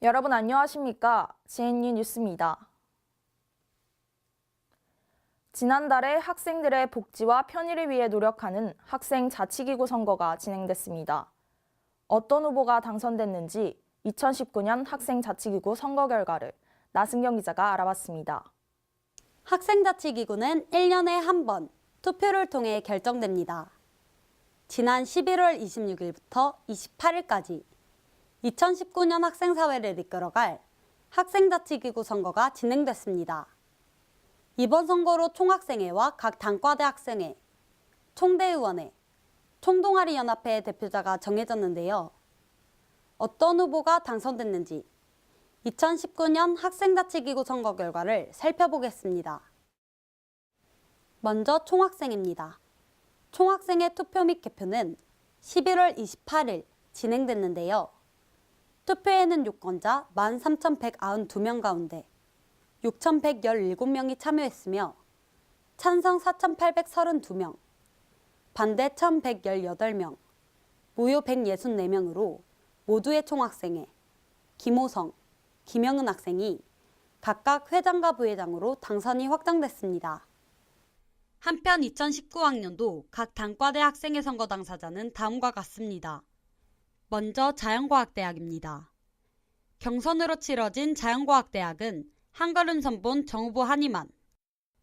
여러분 안녕하십니까? JNU 뉴스입니다. 지난달에 학생들의 복지와 편의를 위해 노력하는 학생 자치기구 선거가 진행됐습니다. 어떤 후보가 당선됐는지 2019년 학생 자치기구 선거 결과를 나승경 기자가 알아봤습니다. 학생자치기구는 1년에 한 번 투표를 통해 결정됩니다. 지난 11월 26일부터 28일까지 2019년 학생사회를 이끌어갈 학생자치기구 선거가 진행됐습니다. 이번 선거로 총학생회와 각 단과대 학생회, 총대의원회, 총동아리연합회 대표자가 정해졌는데요. 어떤 후보가 당선됐는지 2019년 학생자치기구 선거 결과를 살펴보겠습니다. 먼저 총학생입니다. 총학생회 투표 및 개표는 11월 28일 진행됐는데요. 투표에는 유권자 13,192명 가운데 6,117명이 참여했으며 찬성 4,832명, 반대 1,118명, 무효 164명으로 모두의 총학생회, 김호성, 김영은 학생이 각각 회장과 부회장으로 당선이 확정됐습니다. 한편 2019학년도 각 단과대 학생회 선거 당사자는 다음과 같습니다. 먼저 자연과학대학입니다. 경선으로 치러진 자연과학대학은 한걸음 선본 정후보 한희만,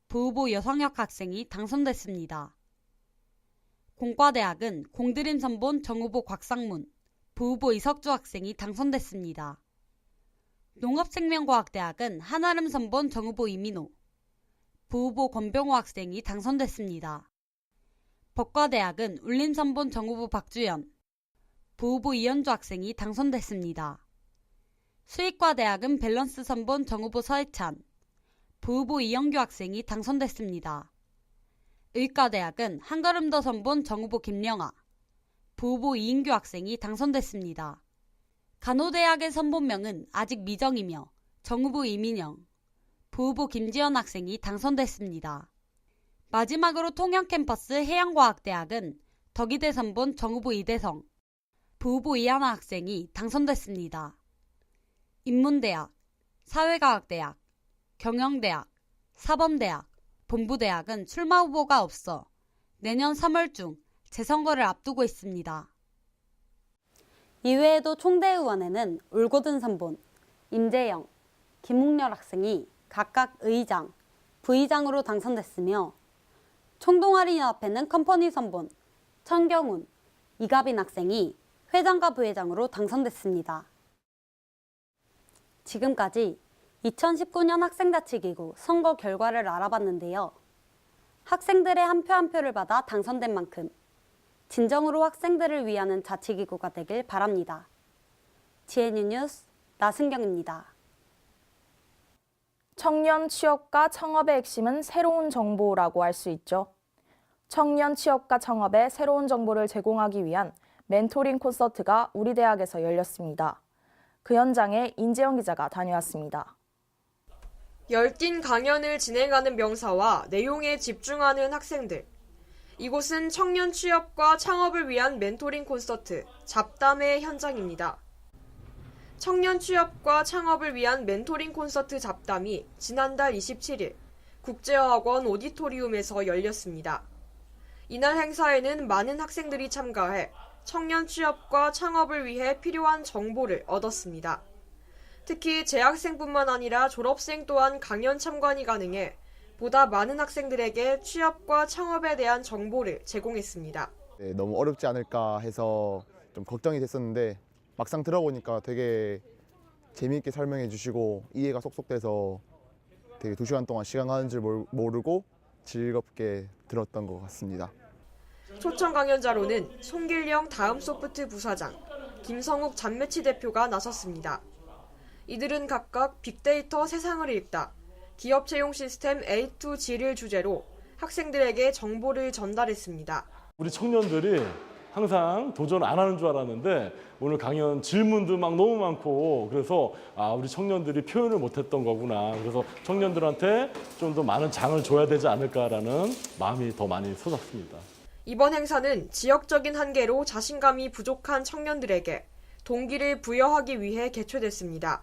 부후보 여성혁 학생이 당선됐습니다. 공과대학은 공드림 선본 정후보 곽상문, 부후보 이석주 학생이 당선됐습니다. 농업생명과학대학은 한아름 선본 정후보 이민호, 부후보 권병호 학생이 당선됐습니다. 법과대학은 울림 선본 정후보 박주연, 부후보 이현주 학생이 당선됐습니다. 수의과대학은 밸런스 선본 정후보 서해찬, 부후보 이영규 학생이 당선됐습니다. 의과대학은 한걸음 더 선본 정후보 김영아, 부후보 이인규 학생이 당선됐습니다. 간호대학의 선본명은 아직 미정이며 정후보 이민영, 부후보 김지연 학생이 당선됐습니다. 마지막으로 통영캠퍼스 해양과학대학은 덕이대 선본 정후보 이대성, 부후보 이하나 학생이 당선됐습니다. 인문대학, 사회과학대학, 경영대학, 사범대학, 본부대학은 출마 후보가 없어 내년 3월 중 재선거를 앞두고 있습니다. 이외에도 총대의원에는 올고든 선본, 임재영, 김웅렬 학생이 각각 의장, 부의장으로 당선됐으며 총동아리연합회는 컴퍼니 선본, 천경훈, 이가빈 학생이 회장과 부회장으로 당선됐습니다. 지금까지 2019년 학생자치기구 선거 결과를 알아봤는데요. 학생들의 한 표 한 표를 받아 당선된 만큼 진정으로 학생들을 위하는 자치기구가 되길 바랍니다. JNU 뉴스 나승경입니다. 청년 취업과 창업의 핵심은 새로운 정보라고 할 수 있죠. 청년 취업과 창업에 새로운 정보를 제공하기 위한 멘토링 콘서트가 우리 대학에서 열렸습니다. 그 현장에 인재영 기자가 다녀왔습니다. 열띤 강연을 진행하는 명사와 내용에 집중하는 학생들. 이곳은 청년 취업과 창업을 위한 멘토링 콘서트, 잡담의 현장입니다. 청년 취업과 창업을 위한 멘토링 콘서트 잡담이 지난달 27일 국제어학원 오디토리움에서 열렸습니다. 이날 행사에는 많은 학생들이 참가해 청년 취업과 창업을 위해 필요한 정보를 얻었습니다. 특히 재학생뿐만 아니라 졸업생 또한 강연 참관이 가능해 보다 많은 학생들에게 취업과 창업에 대한 정보를 제공했습니다. 네, 너무 어렵지 않을까 해서 좀 걱정이 됐었는데 막상 들어보니까 되게 재미있게 설명해 주시고 이해가 쏙쏙 돼서 되게 2시간 동안 시간 가는 줄 모르고 즐겁게 들었던 것 같습니다. 초청 강연자로는 송길령 다음소프트 부사장, 김성욱 잔매치 대표가 나섰습니다. 이들은 각각 빅데이터 세상을 읽다, 기업 채용 시스템 A2G를 주제로 학생들에게 정보를 전달했습니다. 우리 청년들이 항상 도전 안 하는 줄 알았는데 오늘 강연 질문도 막 너무 많고 그래서 우리 청년들이 표현을 못했던 거구나. 그래서 청년들한테 좀 더 많은 장을 줘야 되지 않을까라는 마음이 더 많이 솟았습니다. 이번 행사는 지역적인 한계로 자신감이 부족한 청년들에게 동기를 부여하기 위해 개최됐습니다.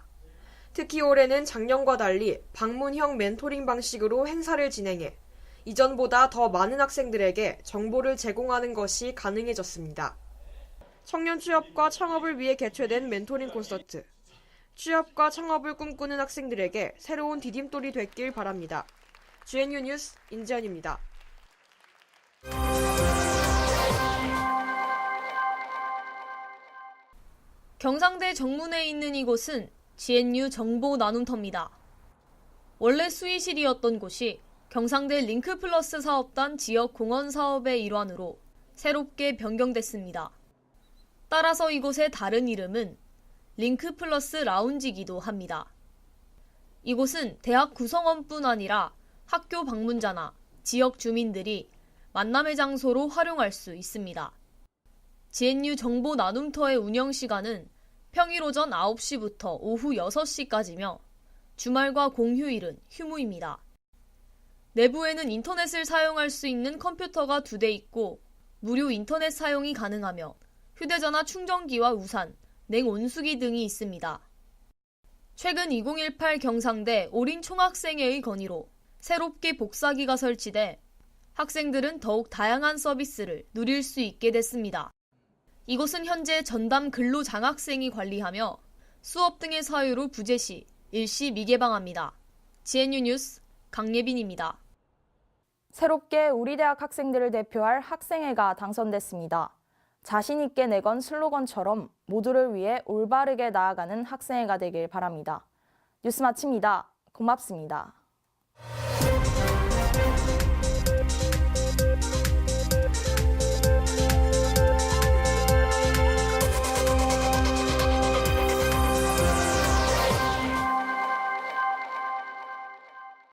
특히 올해는 작년과 달리 방문형 멘토링 방식으로 행사를 진행해 이전보다 더 많은 학생들에게 정보를 제공하는 것이 가능해졌습니다. 청년 취업과 창업을 위해 개최된 멘토링 콘서트. 취업과 창업을 꿈꾸는 학생들에게 새로운 디딤돌이 됐길 바랍니다. GNU 뉴스 인지연입니다. 경상대 정문에 있는 이곳은 GNU 정보 나눔터입니다. 원래 수의실이었던 곳이 경상대 링크플러스 사업단 지역 공헌 사업의 일환으로 새롭게 변경됐습니다. 따라서 이곳의 다른 이름은 링크플러스 라운지이기도 합니다. 이곳은 대학 구성원뿐 아니라 학교 방문자나 지역 주민들이 만남의 장소로 활용할 수 있습니다. GNU 정보 나눔터의 운영 시간은 평일 오전 9시부터 오후 6시까지며 주말과 공휴일은 휴무입니다. 내부에는 인터넷을 사용할 수 있는 컴퓨터가 2대 있고 무료 인터넷 사용이 가능하며 휴대전화 충전기와 우산, 냉온수기 등이 있습니다. 최근 2018 경상대 올인 총학생회의 건의로 새롭게 복사기가 설치돼 학생들은 더욱 다양한 서비스를 누릴 수 있게 됐습니다. 이곳은 현재 전담 근로장학생이 관리하며 수업 등의 사유로 부재 시 일시 미개방합니다. GNU 뉴스 강예빈입니다. 새롭게 우리 대학 학생들을 대표할 학생회가 당선됐습니다. 자신 있게 내건 슬로건처럼 모두를 위해 올바르게 나아가는 학생회가 되길 바랍니다. 뉴스 마칩니다. 고맙습니다.